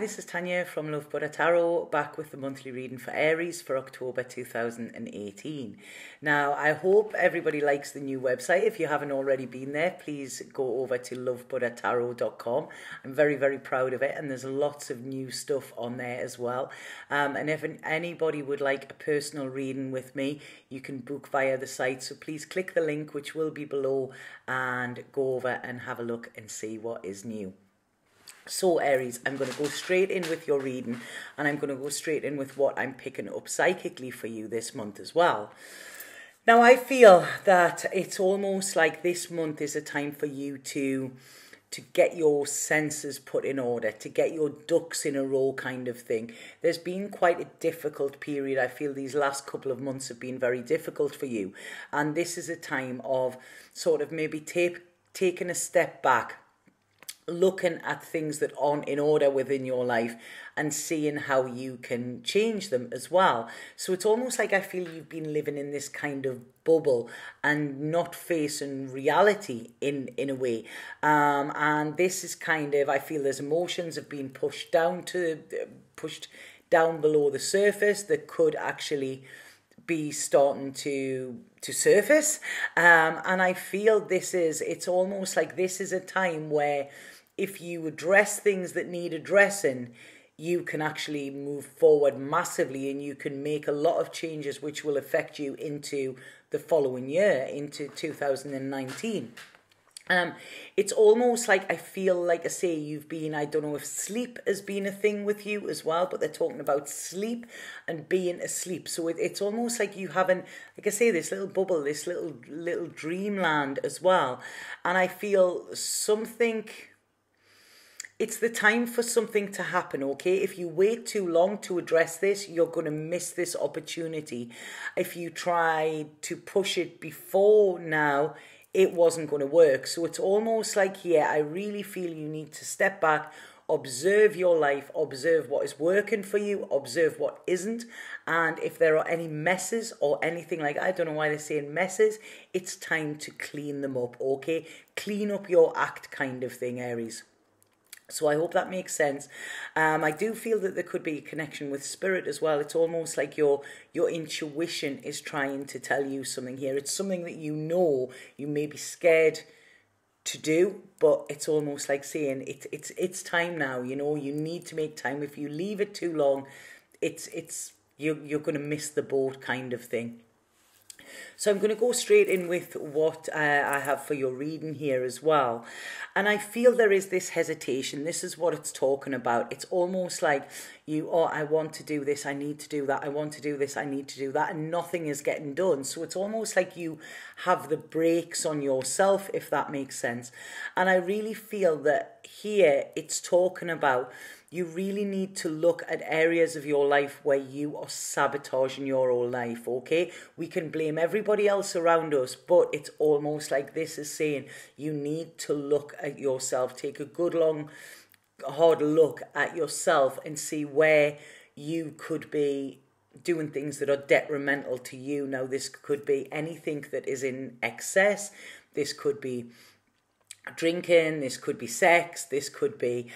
this is Tanya from Love Buddha Tarot, back with the monthly reading for Aries for October 2018. Now, I hope everybody likes the new website. If you haven't already been there, please go over to lovebuddhatarot.com. I'm very, very proud of it, and there's lots of new stuff on there as well. And if anybody would like a personal reading with me, you can book via the site. So please click the link, which will be below, and go over and have a look and see what is new. So Aries, I'm going to go straight in with your reading, and I'm going to go straight in with what I'm picking up psychically for you this month as well. Now, I feel that it's almost like this month is a time for you to get your senses put in order, to get your ducks in a row kind of thing. There's been quite a difficult period. I feel these last couple of months have been very difficult for you. And this is a time of sort of maybe taking a step back, looking at things that aren't in order within your life and seeing how you can change them as well. So it's almost like I feel you've been living in this kind of bubble and not facing reality in a way. And this is kind of, I feel there's emotions have been pushed down below the surface that could actually be starting to surface. And I feel it's almost like this is a time where if you address things that need addressing, you can actually move forward massively, and you can make a lot of changes which will affect you into the following year, into 2019. It's almost like I feel like I say you've been, I don't know if sleep has been a thing with you as well, but they're talking about sleep and being asleep. So it's almost like you haven't, like I say, this little bubble, this little dreamland as well. And I feel it's the time for something to happen, okay? If you wait too long to address this, you're going to miss this opportunity. If you try to push it before now, it wasn't going to work. So it's almost like, yeah, I really feel you need to step back, observe your life, observe what is working for you, observe what isn't. And if there are any messes or anything like, I don't know why they're saying messes, it's time to clean them up, okay? Clean up your act kind of thing, Aries. So I hope that makes sense. I do feel that there could be a connection with spirit as well. It's almost like your intuition is trying to tell you something here. It's something that you know you may be scared to do, but it's almost like saying it's time now. You know, you need to make time. If you leave it too long, you're going to miss the boat kind of thing. So I'm going to go straight in with what I have for your reading here as well. And I feel there is this hesitation. This is what it's talking about. It's almost like I want to do this, I need to do that. I want to do this, I need to do that. And nothing is getting done. So it's almost like you have the brakes on yourself, if that makes sense. And I really feel that here it's talking about you really need to look at areas of your life where you are sabotaging your whole life, okay? We can blame everybody else around us, but it's almost like this is saying you need to look at yourself. Take a good, long, hard look at yourself and see where you could be doing things that are detrimental to you. Now, this could be anything that is in excess. This could be drinking, this could be sex, this could be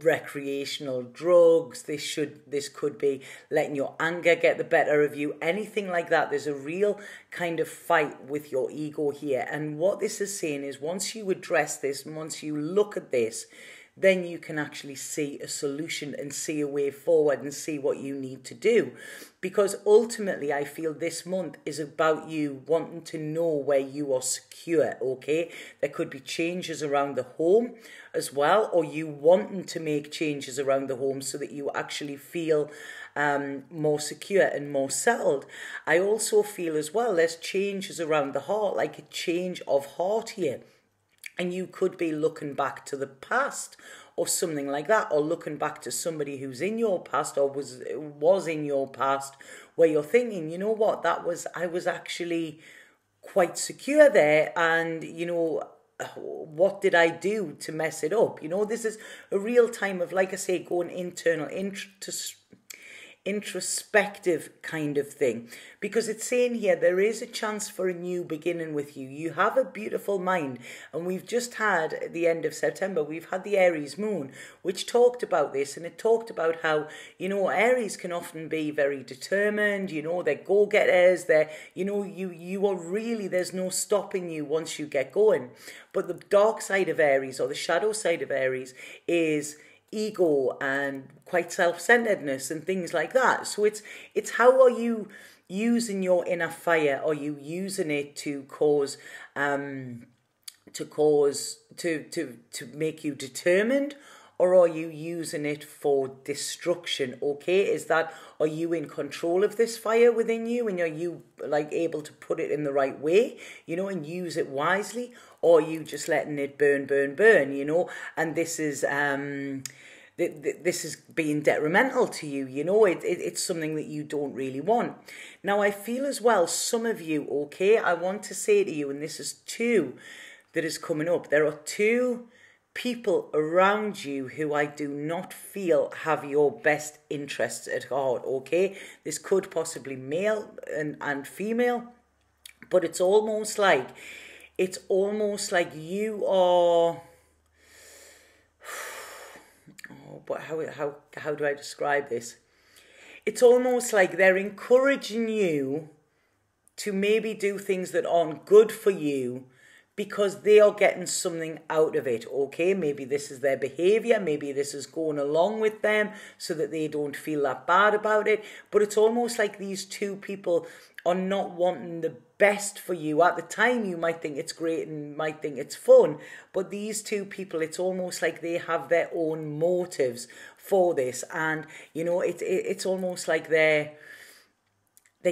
recreational drugs, this could be letting your anger get the better of you, anything like that. There's a real kind of fight with your ego here. And what this is saying is once you address this, once you look at this, then you can actually see a solution and see a way forward and see what you need to do. Because ultimately, I feel this month is about you wanting to know where you are secure, okay? There could be changes around the home as well, or you wanting to make changes around the home so that you actually feel more secure and more settled. I also feel as well there's changes around the heart, like a change of heart here. And you could be looking back to the past or something like that, or looking back to somebody who's in your past or was in your past, where you're thinking, you know what, I was actually quite secure there, and you know, what did I do to mess it up? You know, this is a real time of, like I say, going introspective kind of thing. Because it's saying here, there is a chance for a new beginning with you. You have a beautiful mind. And we've just had, at the end of September, we've had the Aries moon, which talked about this. And it talked about how, you know, Aries can often be very determined, you know, they're go-getters, they're, you know, you are really, there's no stopping you once you get going. But the dark side of Aries, or the shadow side of Aries, is ego and quite self-centeredness and things like that. So it's how are you using your inner fire? Are you using it to make you determined, or are you using it for destruction? Okay, are you in control of this fire within you, and are you like able to put it in the right way, you know, and use it wisely, or are you just letting it burn, you know? And this is this is being detrimental to you, you know, it's something that you don't really want. Now, I feel as well, some of you, okay, I want to say to you, and this is two that is coming up, there are two people around you who I do not feel have your best interests at heart, okay? This could possibly male and female, but it's almost like you are... Oh, but how do I describe this? It's almost like they're encouraging you to maybe do things that aren't good for you because they are getting something out of it, okay? Maybe this is their behavior, maybe this is going along with them so that they don't feel that bad about it, but it's almost like these two people are not wanting the best for you. At the time, you might think it's great and might think it's fun, but these two people, it's almost like they have their own motives for this, and, you know, it's almost like they're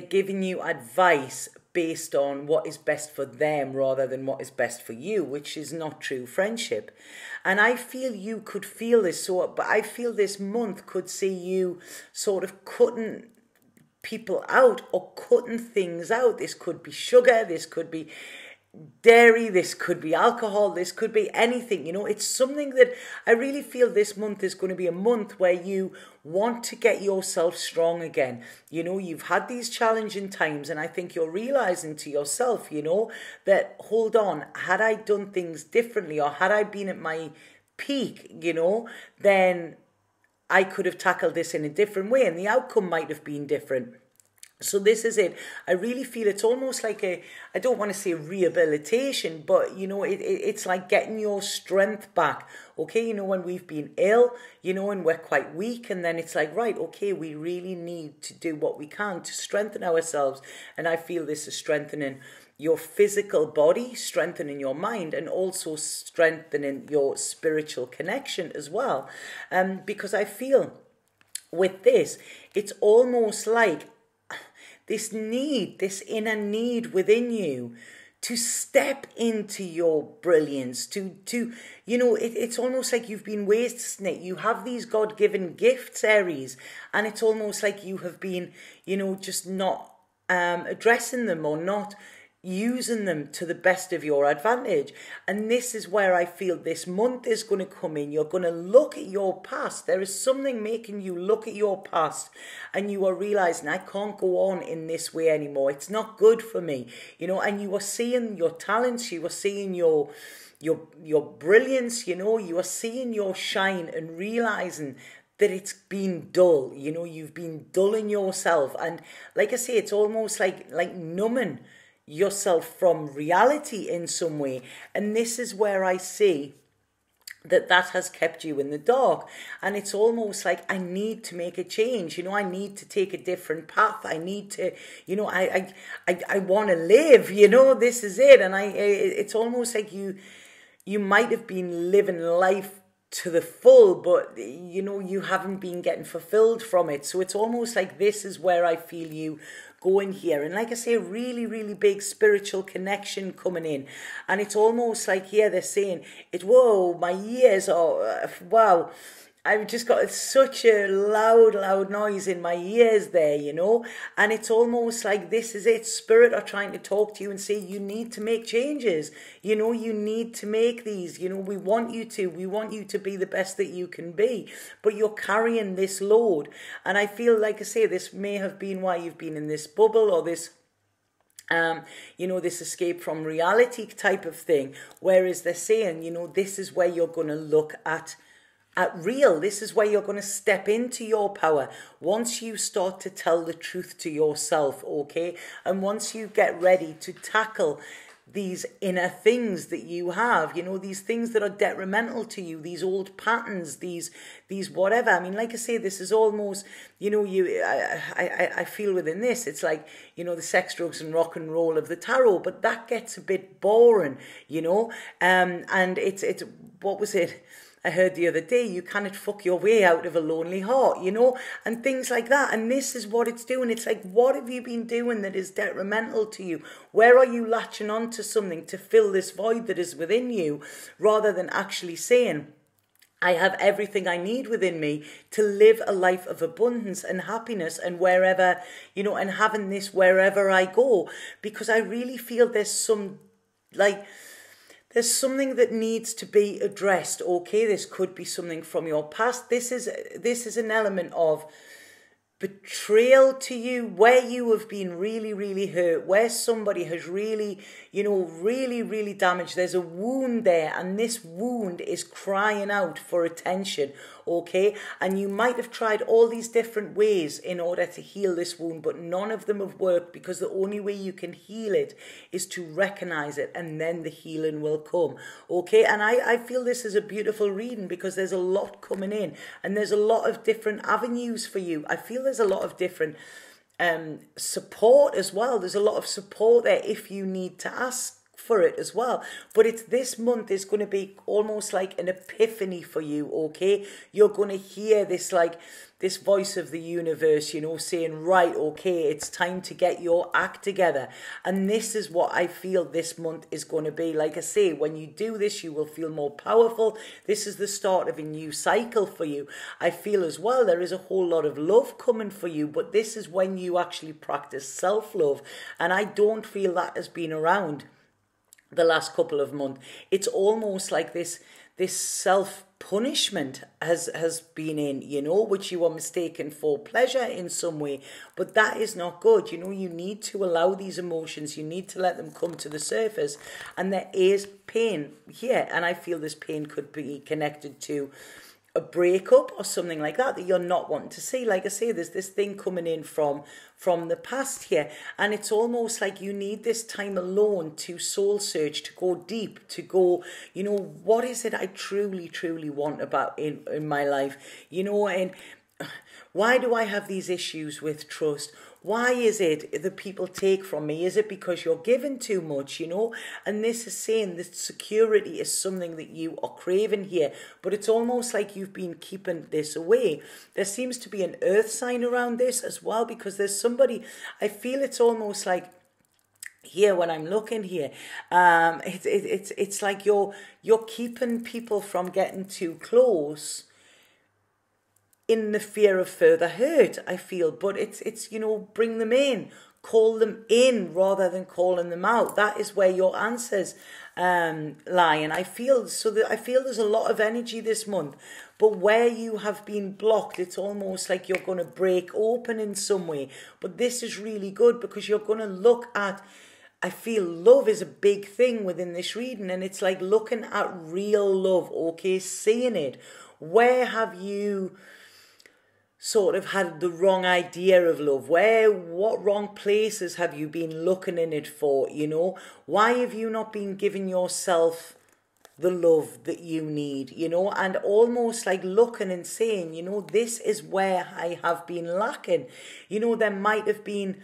giving you advice based on what is best for them rather than what is best for you, which is not true friendship. And I feel you could feel this, but I feel this month could see you sort of cutting people out or cutting things out. This could be sugar, this could be dairy, this could be alcohol, this could be anything, you know. It's something that I really feel this month is going to be a month where you want to get yourself strong again. You know, you've had these challenging times, and I think you're realizing to yourself, you know, that hold on, had I done things differently, or had I been at my peak, you know, then I could have tackled this in a different way and the outcome might have been different. So this is it. I really feel it's almost like I don't want to say rehabilitation, but, you know, it's like getting your strength back. Okay, you know, when we've been ill, you know, and we're quite weak, and then it's like, right, okay, we really need to do what we can to strengthen ourselves. And I feel this is strengthening your physical body, strengthening your mind, and also strengthening your spiritual connection as well. Because I feel with this, it's almost like this inner need within you to step into your brilliance, to you know, it's almost like you've been wasting it. You have these God-given gifts, Aries, and it's almost like you have been, you know, just not addressing them or not using them to the best of your advantage. And this is where I feel this month is going to come in. You're going to look at your past. There is something making you look at your past, and you are realizing, I can't go on in this way anymore. It's not good for me, you know. And you are seeing your talents, you are seeing your brilliance, you know, you are seeing your shine and realizing that it's been dull, you know, you've been dulling yourself. And like I say, it's almost like numbing yourself from reality in some way. And this is where I see that has kept you in the dark. And it's almost like I need to make a change, you know, I need to take a different path. I need to, you know, I want to live, you know, this is it. And it's almost like you might have been living life to the full, but, you know, you haven't been getting fulfilled from it. So it's almost like this is where I feel you going here. And like I say, really, really big spiritual connection coming in. And it's almost like here they're saying, whoa, my ears are, wow. I've just got such a loud noise in my ears there, and it's almost like this is it. Spirit are trying to talk to you and say, you need to make changes. You need to make these, we want you to be the best that you can be, but you're carrying this load. And I feel, like I say, this may have been why you've been in this bubble or this this escape from reality type of thing. Whereas they're saying, this is where you're going to look at real. This is where you're going to step into your power once you start to tell the truth to yourself, okay? And once you get ready to tackle these inner things that you have, these things that are detrimental to you, these old patterns, these whatever. I mean, like I say, this is almost, I feel within this, it's like, the sex, drugs and rock and roll of the tarot, but that gets a bit boring, and it's, what was it? I heard the other day, you cannot fuck your way out of a lonely heart, and things like that. And this is what it's doing. It's like, what have you been doing that is detrimental to you? Where are you latching on to something to fill this void that is within you, rather than actually saying, I have everything I need within me to live a life of abundance and happiness, and wherever, and having this wherever I go? Because I really feel there's something that needs to be addressed, okay? This could be something from your past. This is an element of betrayal to you, where you have been really, really hurt, where somebody has really, really damaged. There's a wound there, and this wound is crying out for attention, okay? And you might have tried all these different ways in order to heal this wound, but none of them have worked, because the only way you can heal it is to recognize it, and then the healing will come, okay? And I feel this is a beautiful reading, because there's a lot coming in, and there's a lot of different avenues for you. I feel there's a lot of different support as well. There's a lot of support there if you need to ask for it as well. But it's this month is going to be almost like an epiphany for you, okay? You're going to hear this, like, this voice of the universe, saying, right, okay, it's time to get your act together. And this is what I feel this month is going to be. Like I say, when you do this, you will feel more powerful. This is the start of a new cycle for you. I feel as well there is a whole lot of love coming for you, but this is when you actually practice self-love. And I don't feel that has been around the last couple of months. It's almost like this self-punishment has been in, which you are mistaken for pleasure in some way, but that is not good. You need to allow these emotions, you need to let them come to the surface, and there is pain here, and I feel this pain could be connected to a breakup or something like that you're not wanting to see. Like I say, there's this thing coming in from the past here, and it's almost like you need this time alone to soul search, to go deep, to go, what is it I truly want about in my life, and why do I have these issues with trust? Why is it that people take from me? Is it because you're given too much, And this is saying that security is something that you are craving here, but it's almost like you've been keeping this away. There seems to be an earth sign around this as well, because there's somebody, I feel it's almost like, here when I'm looking here, it's like you're keeping people from getting too close in the fear of further hurt, I feel. But it's bring them in, call them in rather than calling them out. That is where your answers lie. And I feel there's a lot of energy this month, but where you have been blocked, it's almost like you're going to break open in some way. But this is really good, because you're going to look at, I feel love is a big thing within this reading, and it's like looking at real love, okay, seeing it. Where have you sort of had the wrong idea of love? What wrong places have you been looking in it for, Why have you not been giving yourself the love that you need, and almost like looking and saying, this is where I have been lacking. There might have been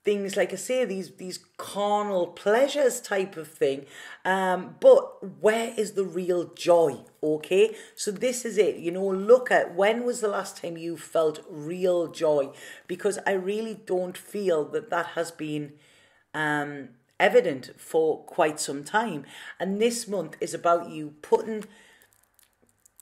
things, like I say, these carnal pleasures type of thing, but where is the real joy? Okay, so this is it. Look at, when was the last time you felt real joy? Because I really don't feel that has been evident for quite some time. And this month is about you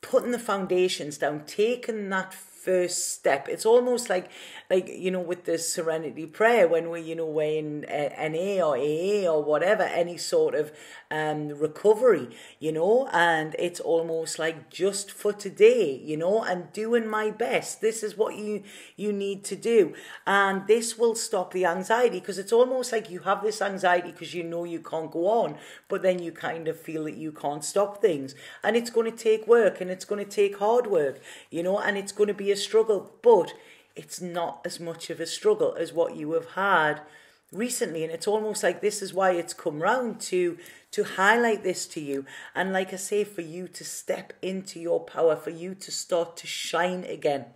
putting the foundations down, taking that first step. It's almost like you know, with the serenity prayer, when we, you know, we're in NA or AA or whatever, any sort of recovery, you know, and it's almost like just for today, you know, and doing my best. This is what you need to do, and this will stop the anxiety, because it's almost like you have this anxiety because you know you can't go on, but then you kind of feel that you can't stop things, and it's going to take work, and it's going to take hard work, you know, and it's going to be a struggle, but it's not as much of a struggle as what you have had recently. And it's almost like this is why it's come round to highlight this to you, and like I say, for you to step into your power, for you to start to shine again.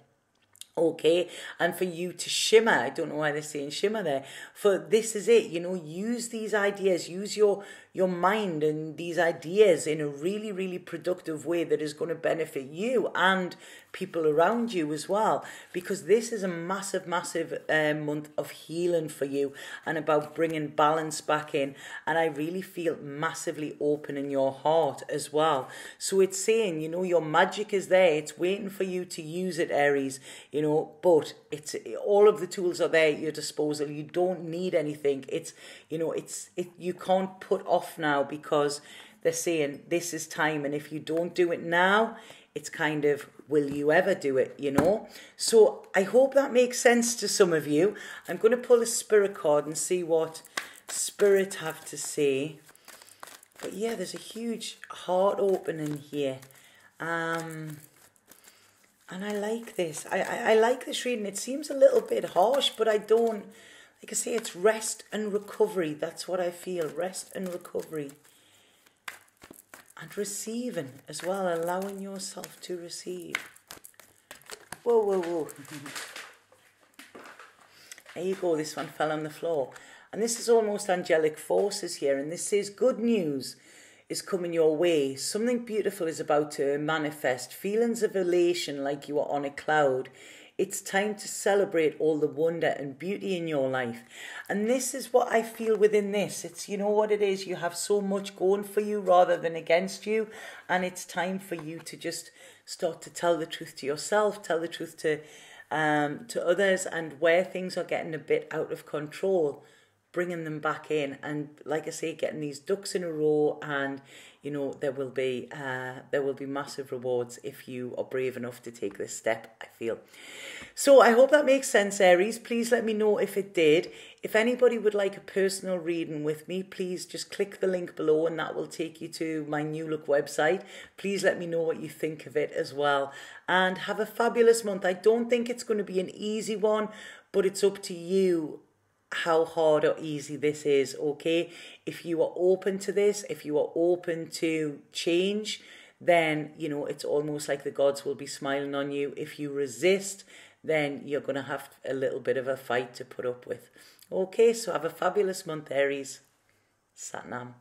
Okay, and for you to shimmer. I don't know why they're saying shimmer there. For this is it, you know, use these ideas, use your mind and these ideas in a really, really productive way that is going to benefit you and people around you as well, because this is a massive, massive month of healing for you and about bringing balance back in. And I really feel massively open in your heart as well. So it's saying, you know, your magic is there. It's waiting for you to use it, Aries, you know, but it's all of the tools are there at your disposal. You don't need anything. It's, you know, you can't put off now, because they're saying this is time, and if you don't do it now, it's kind of, will you ever do it, you know? So I hope that makes sense to some of you. I'm going to pull a spirit card and see what spirit have to say. But yeah, there's a huge heart opening here. And I like this. I like this reading. It seems a little bit harsh, but I don't. Like I say, it's rest and recovery. That's what I feel. Rest and recovery. And receiving as well. Allowing yourself to receive. Whoa, whoa, whoa. There you go. This one fell on the floor. And this is almost angelic forces here. And this says good news is coming your way. Something beautiful is about to manifest. Feelings of elation like you are on a cloud. It's time to celebrate all the wonder and beauty in your life. And this is what I feel within this. It's, you know what it is, you have so much going for you rather than against you. And it's time for you to just start to tell the truth to yourself, tell the truth to others, and where things are getting a bit out of control, bringing them back in. And like I say, getting these ducks in a row, and you know, there will be massive rewards if you are brave enough to take this step, I feel. So I hope that makes sense, Aries. Please let me know if it did. If anybody would like a personal reading with me, please just click the link below and that will take you to my New Look website. Please let me know what you think of it as well. And have a fabulous month. I don't think it's going to be an easy one, but it's up to you how hard or easy this is, okay? If you are open to this, if you are open to change, then, you know, it's almost like the gods will be smiling on you. If you resist, then you're going to have a little bit of a fight to put up with. Okay, so have a fabulous month, Aries. Satnam.